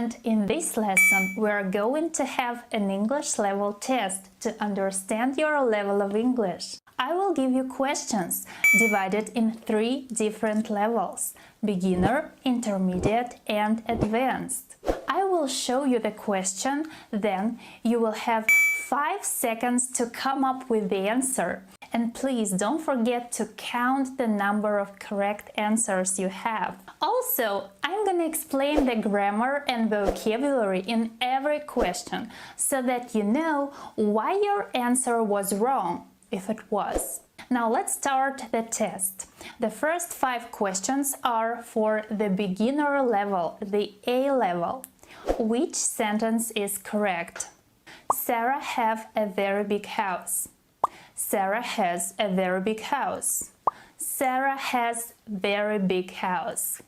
And in this lesson, we are going to have an English level test to understand your level of English. I will give you questions divided in 3 different levels: beginner, intermediate, and advanced. I will show you the question, then you will have 5 seconds to come up with the answer. And please don't forget to count the number of correct answers you have. Also, I'm going to explain the grammar and vocabulary in every question so that you know why your answer was wrong, if it was. Now let's start the test. The first 5 questions are for the beginner level, the A level. Which sentence is correct? Sarah have a very big house. Sarah has a very big house. Sarah has very big house.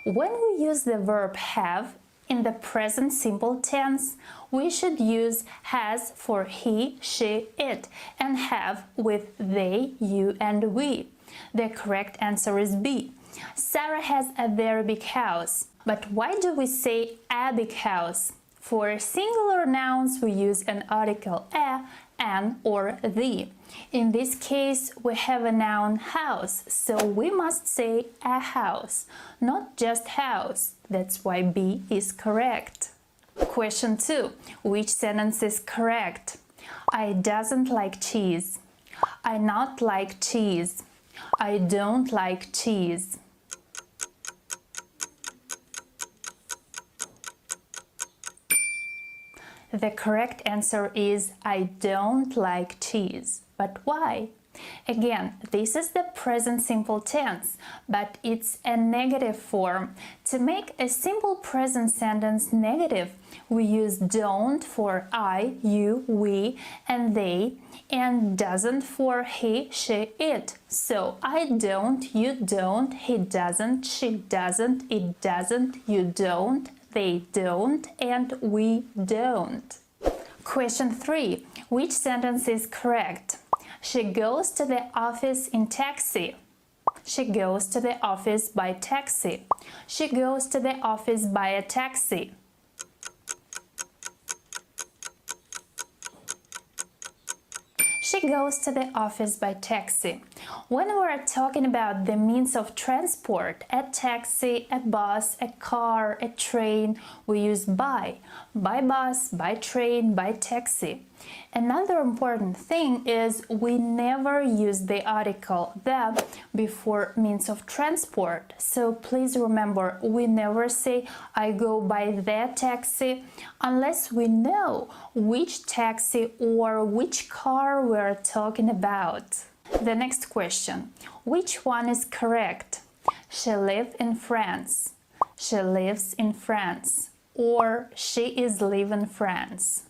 When we use the verb have in the present simple tense, we should use has for he, she, it, and have with they, you, and we. The correct answer is B. Sarah has a very big house. But why do we say a big house? For singular nouns, we use an article a, an, or the. In this case, we have a noun house, so we must say a house, not just house. That's why B is correct. Question 2. Which sentence is correct? I doesn't like cheese. I not like cheese. I don't like cheese. The correct answer is I don't like cheese. But why? Again, this is the present simple tense, but it's a negative form. To make a simple present sentence negative, we use don't for I, you, we, and they, and doesn't for he, she, it. So I don't, you don't, he doesn't, she doesn't, it doesn't, you don't, they don't, and we don't. Question 3. Which sentence is correct? She goes to the office in taxi. She goes to the office by taxi. She goes to the office by a taxi. She goes to the office by taxi. When we're talking about the means of transport, a taxi, a bus, a car, a train, we use by bus, by train, by taxi. Another important thing is we never use the article the before means of transport. So please remember, we never say I go by the taxi unless we know which taxi or which car we're talking about. The next question. Which one is correct? She lives in France. She lives in France. Or she is living in France.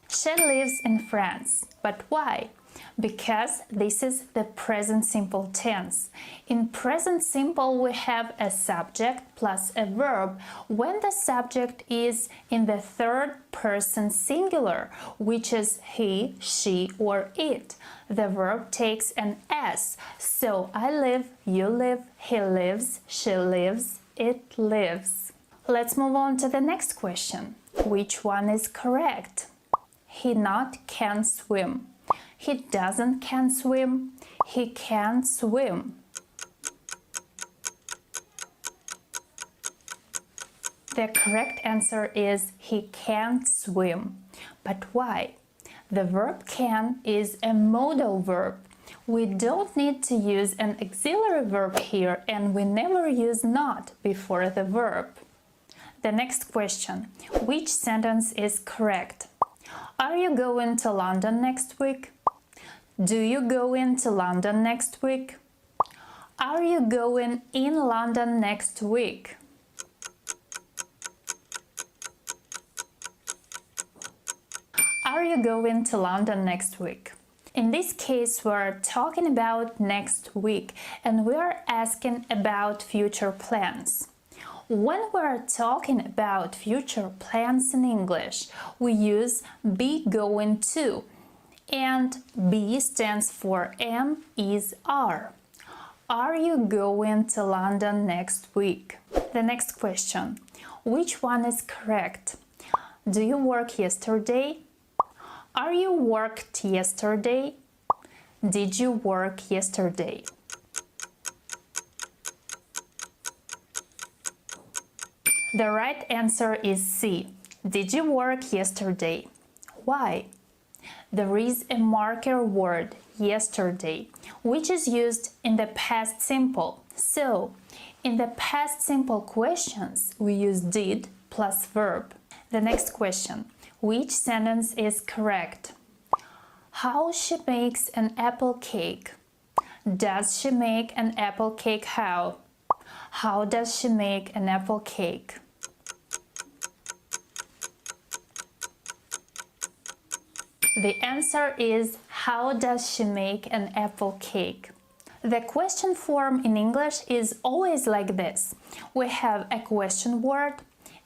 She lives in France. But why? Because this is the present simple tense. In present simple, we have a subject plus a verb when the subject is in the third person singular, which is he, she, or it. The verb takes an S. So I live, you live, he lives, she lives, it lives. Let's move on to the next question. Which one is correct? He not can swim. He doesn't can swim. He can swim. The correct answer is he can't swim. But why? The verb can is a modal verb. We don't need to use an auxiliary verb here, and we never use not before the verb. The next question. Which sentence is correct? Are you going to London next week? Do you go into London next week? Are you going in London next week? Are you going to London next week? In this case, we're talking about next week, and we're asking about future plans. When we're talking about future plans in English, we use be going to. And B stands for M is are. Are you going to London next week? The next question. Which one is correct? Do you work yesterday? Are you worked yesterday? Did you work yesterday? The right answer is C. Did you work yesterday? Why? There is a marker word, yesterday, which is used in the past simple. So, in the past simple questions, we use did plus verb. The next question. Which sentence is correct? How she makes an apple cake. Does she make an apple cake? How? How does she make an apple cake? The answer is how does she make an apple cake? The question form in English is always like this. We have a question word,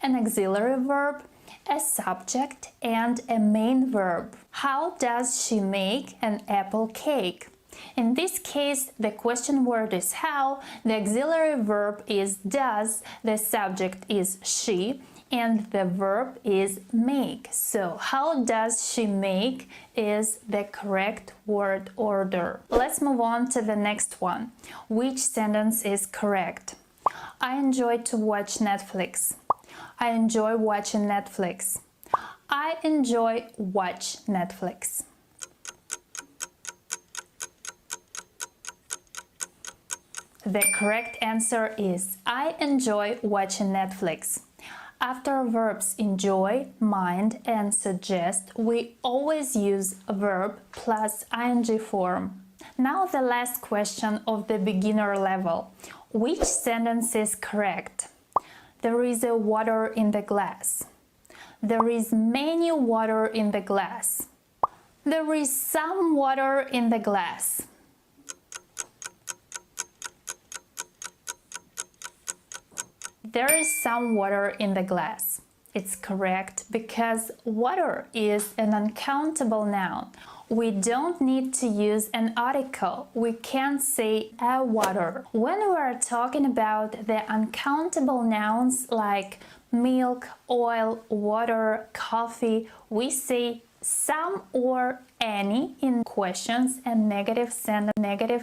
an auxiliary verb, a subject, and a main verb. How does she make an apple cake? In this case, the question word is how, the auxiliary verb is does, the subject is she, and the verb is make. So, how does she make is the correct word order. Let's move on to the next one. Which sentence is correct? I enjoy to watch Netflix. I enjoy watching Netflix. I enjoy watch Netflix. The correct answer is I enjoy watching Netflix. After verbs enjoy, mind, and suggest, we always use verb plus ing form. Now the last question of the beginner level. Which sentence is correct? There is a water in the glass. There is many water in the glass. There is some water in the glass. There is some water in the glass. It's correct because water is an uncountable noun. We don't need to use an article. We can say a water. When we are talking about the uncountable nouns like milk, oil, water, coffee, we say some or any in questions and negative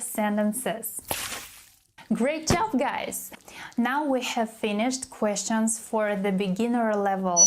sentences. Great job, guys! Now we have finished questions for the beginner level.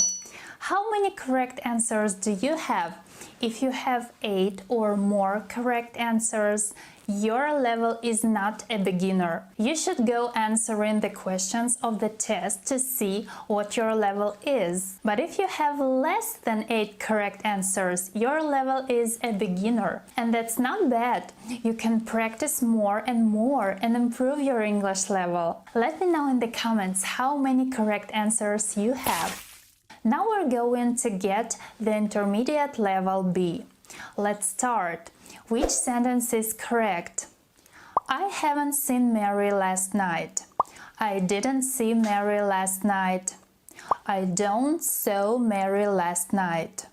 How many correct answers do you have? If you have 8 or more correct answers, your level is not a beginner. You should go answering the questions of the test to see what your level is. But if you have less than 8 correct answers, your level is a beginner. And that's not bad. You can practice more and improve your English level. Let me know in the comments how many correct answers you have. Now we're going to get the intermediate level B. Let's start. Which sentence is correct? I haven't seen Mary last night. I didn't see Mary last night. I don't saw Mary last night.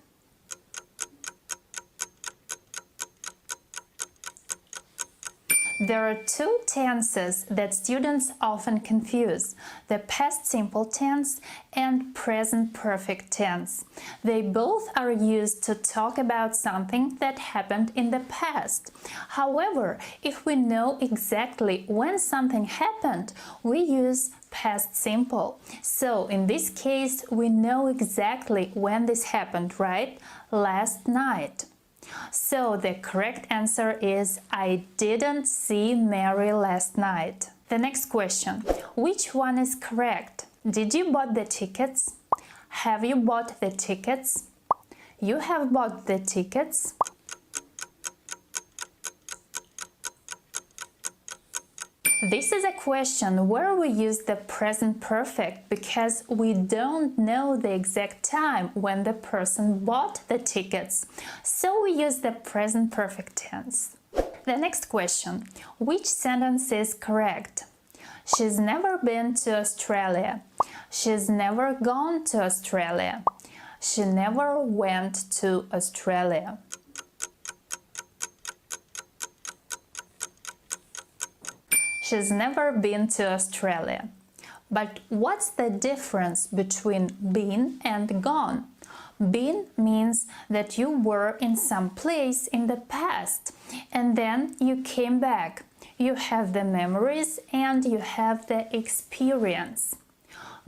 There are two tenses that students often confuse, the past simple tense and present perfect tense. They both are used to talk about something that happened in the past. However, if we know exactly when something happened, we use past simple. So, in this case, we know exactly when this happened, right? Last night. So the correct answer is I didn't see Mary last night. The next question. Which one is correct? Did you bought the tickets? Have you bought the tickets? You have bought the tickets? This is a question where we use the present perfect because we don't know the exact time when the person bought the tickets. So we use the present perfect tense. The next question. Which sentence is correct? She's never been to Australia. She's never gone to Australia. She never went to Australia. she's never been to Australia. But what's the difference between been and gone? Been means that you were in some place in the past and then you came back. You have the memories and you have the experience.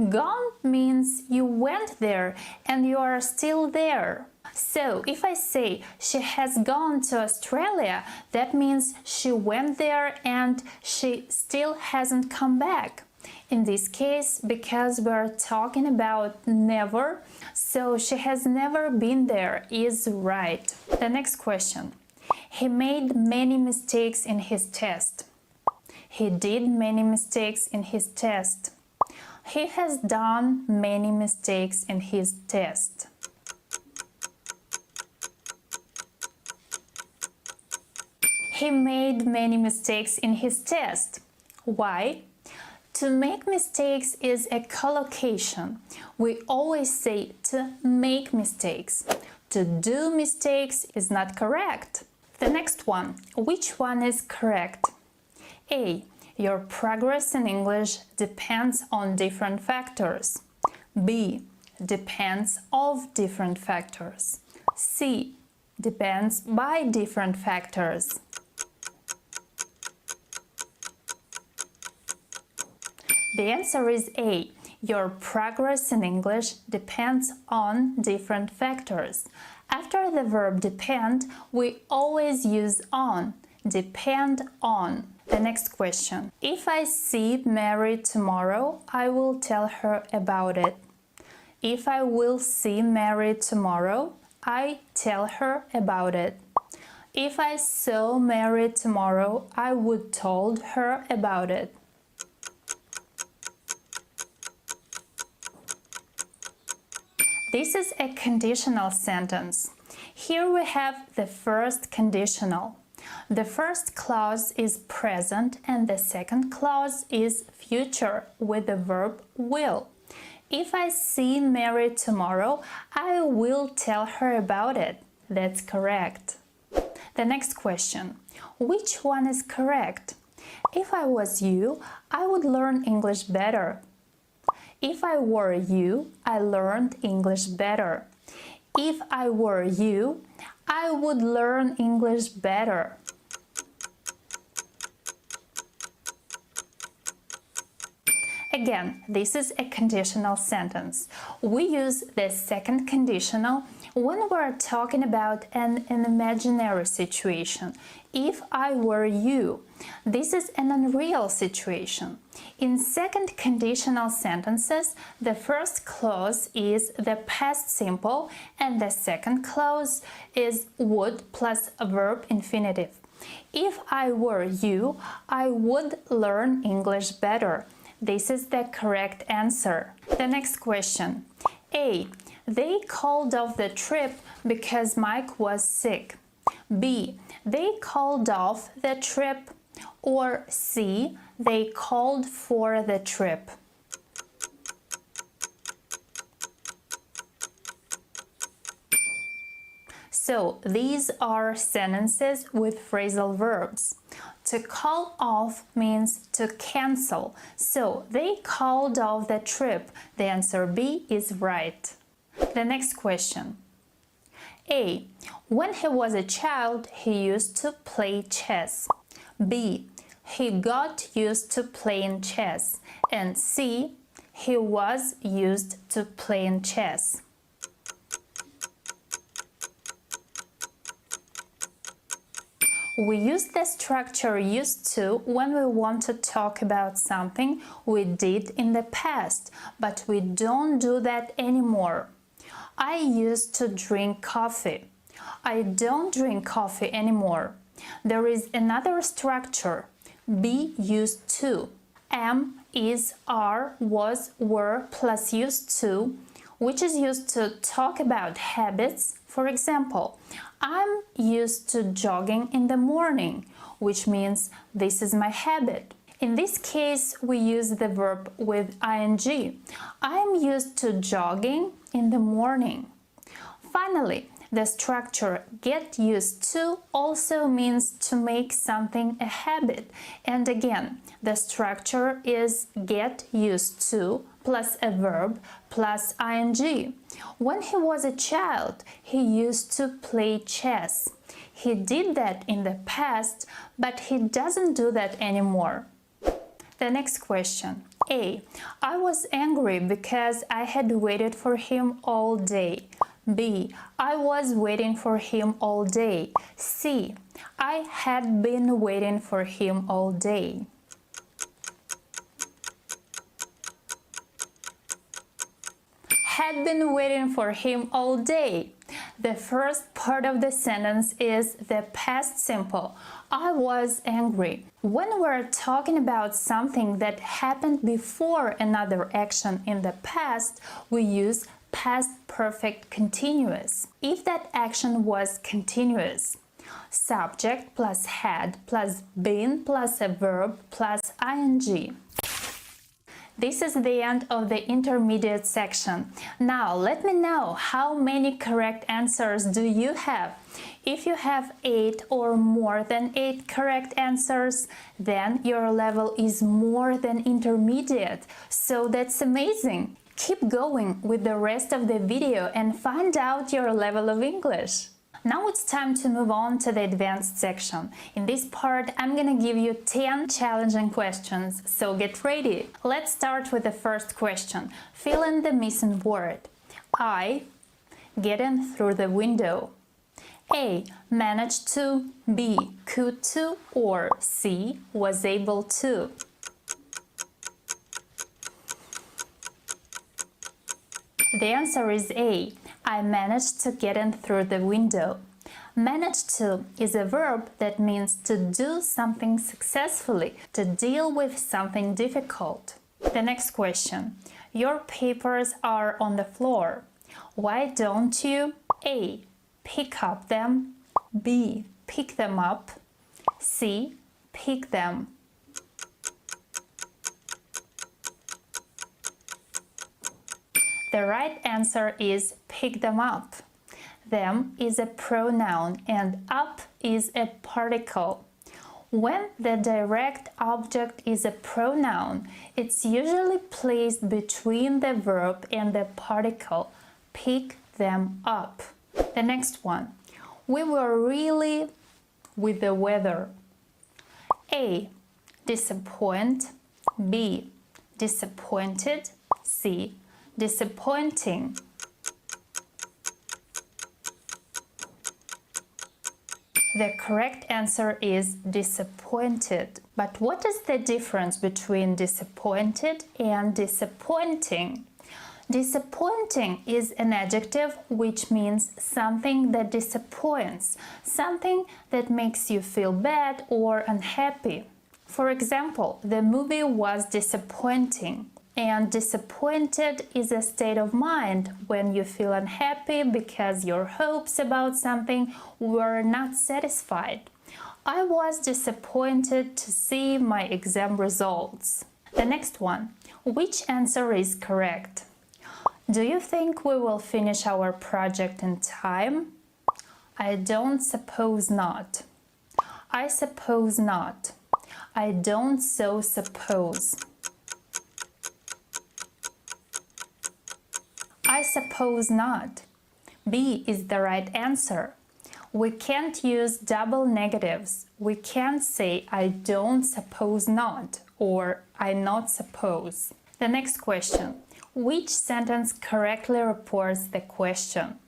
Gone means you went there and you are still there. So if I say she has gone to Australia, that means she went there and she still hasn't come back. In this case, because we're talking about never, so she has never been there is right. The next question. He made many mistakes in his test. He did many mistakes in his test. He has done many mistakes in his test. He made many mistakes in his test. Why? To make mistakes is a collocation. We always say to make mistakes. To do mistakes is not correct. The next one. Which one is correct? A. Your progress in English depends on different factors. B. Depends of different factors. C. Depends by different factors. The answer is A. Your progress in English depends on different factors. After the verb depend, we always use on. Depend on. The next question. If I see Mary tomorrow, I will tell her about it. If I will see Mary tomorrow, I tell her about it. If I saw Mary tomorrow, I would told her about it. This is a conditional sentence. Here we have the first conditional. The first clause is present and the second clause is future with the verb will. If I see Mary tomorrow, I will tell her about it. That's correct. The next question. Which one is correct? If I was you, I would learn English better. If I were you, I learned English better. If I were you, I would learn English better. Again, this is a conditional sentence. We use the second conditional when we're talking about an imaginary situation. If I were you, this is an unreal situation. In second conditional sentences, the first clause is the past simple and the second clause is would plus a verb infinitive. If I were you, I would learn English better. This is the correct answer. The next question. A. They called off the trip because Mike was sick. B. They called off the trip. Or C. They called for the trip. So these are sentences with phrasal verbs. To call off means to cancel. So they called off the trip. The answer B is right. The next question. A. When he was a child, he used to play chess. B. He got used to playing chess. And C. He was used to playing chess. We use the structure used to when we want to talk about something we did in the past, but we don't do that anymore. I used to drink coffee. I don't drink coffee anymore. There is another structure. Be used to. Am, is, are, was, were plus used to, which is used to talk about habits. For example, I'm used to jogging in the morning, which means this is my habit. In this case, we use the verb with ing. I'm used to jogging in the morning. Finally, The structure get used to also means to make something a habit. And again, the structure is get used to plus a verb plus ing. When he was a child, he used to play chess. He did that in the past, but he doesn't do that anymore. The next question. A. I was angry because I had waited for him all day. B. I was waiting for him all day. C. I had been waiting for him all day. Had been waiting for him all day. The first part of the sentence is the past simple. I was angry. When we're talking about something that happened before another action in the past, we use past perfect continuous. If that action was continuous, subject plus had plus been plus a verb plus ing. This is the end of the intermediate section. Now let me know how many correct answers do you have. If you have 8 or more than 8 correct answers, then your level is more than intermediate. So that's amazing. Keep going with the rest of the video and find out your level of English. Now it's time to move on to the advanced section. In this part, I'm gonna give you 10 challenging questions, so get ready. Let's start with the first question. Fill in the missing word. I get in through the window. A. Managed to. B. Could to. Or C. Was able to. The answer is A. I managed to get in through the window. Manage to is a verb that means to do something successfully, to deal with something difficult. The next question. Your papers are on the floor. Why don't you A. Pick up them. B. Pick them up. C. Pick them. The right answer is pick them up. Them is a pronoun and up is a particle. When the direct object is a pronoun, it's usually placed between the verb and the particle. Pick them up. The next one. We were really with the weather. A. Disappoint. B. Disappointed. C. Disappointing. The correct answer is disappointed. But what is the difference between disappointed and disappointing? Disappointing is an adjective which means something that disappoints, something that makes you feel bad or unhappy. For example, the movie was disappointing. And disappointed is a state of mind when you feel unhappy because your hopes about something were not satisfied. I was disappointed to see my exam results. The next one. Which answer is correct? Do you think we will finish our project in time? I don't suppose not. I suppose not. I don't so suppose. I suppose not. B is the right answer. We can't use double negatives. We can't say I don't suppose not or I not suppose. The next question. Which sentence correctly reports the question?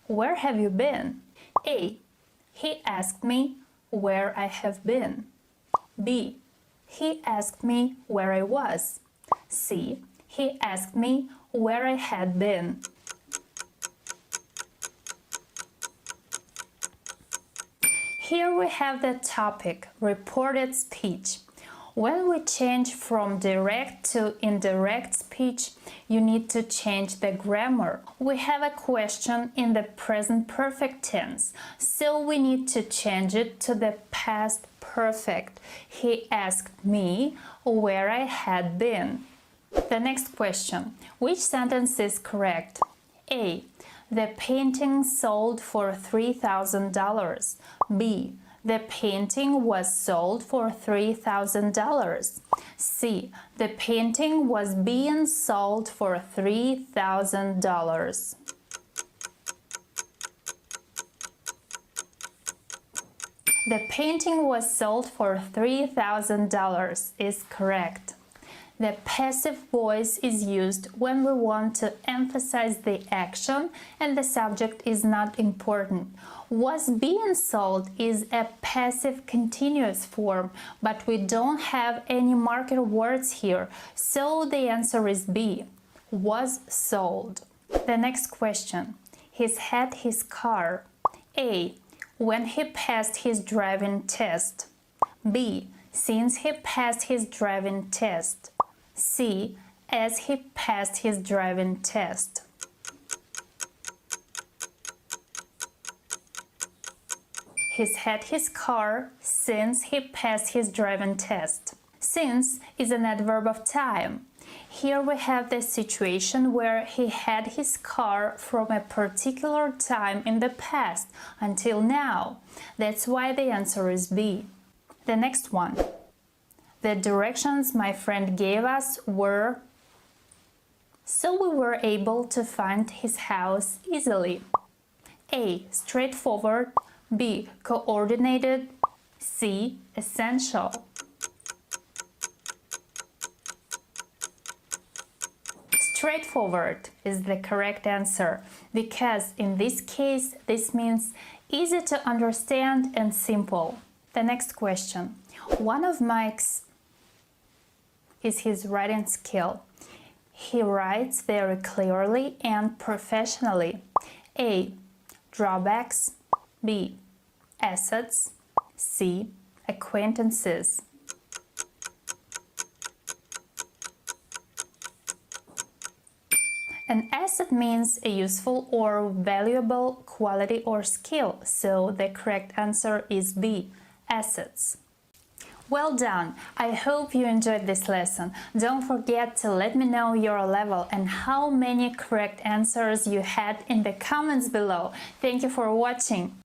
Where have you been? A. He asked me where I have been. B. He asked me where I was. C. He asked me where I had been. Here we have the topic, reported speech. When we change from direct to indirect speech, you need to change the grammar. We have a question in the present perfect tense, so we need to change it to the past perfect. He asked me where I had been. The next question. Which sentence is correct? A. The painting sold for $3,000. B. The painting was sold for $3,000. C. The painting was being sold for $3,000. The painting was sold for $3,000 is correct. The passive voice is used when we want to emphasize the action and the subject is not important. Was being sold is a passive continuous form, but we don't have any marker words here, so the answer is B. Was sold. The next question. He's had his car. A. When he passed his driving test. B. Since he passed his driving test. C. As he passed his driving test. He's had his car since he passed his driving test. Since is an adverb of time. Here we have the situation where he had his car from a particular time in the past until now. That's why the answer is B. The next one. The directions my friend gave us were... So we were able to find his house easily. A. Straightforward. B. Coordinated. C. Essential. Straightforward is the correct answer because in this case this means easy to understand and simple. The next question. One of Mike's is his writing skill. He writes very clearly and professionally. A. Drawbacks. B. Assets. C. Acquaintances. An asset means a useful or valuable quality or skill, so the correct answer is B. Assets. Well done! I hope you enjoyed this lesson. Don't forget to let me know your level and how many correct answers you had in the comments below. Thank you for watching!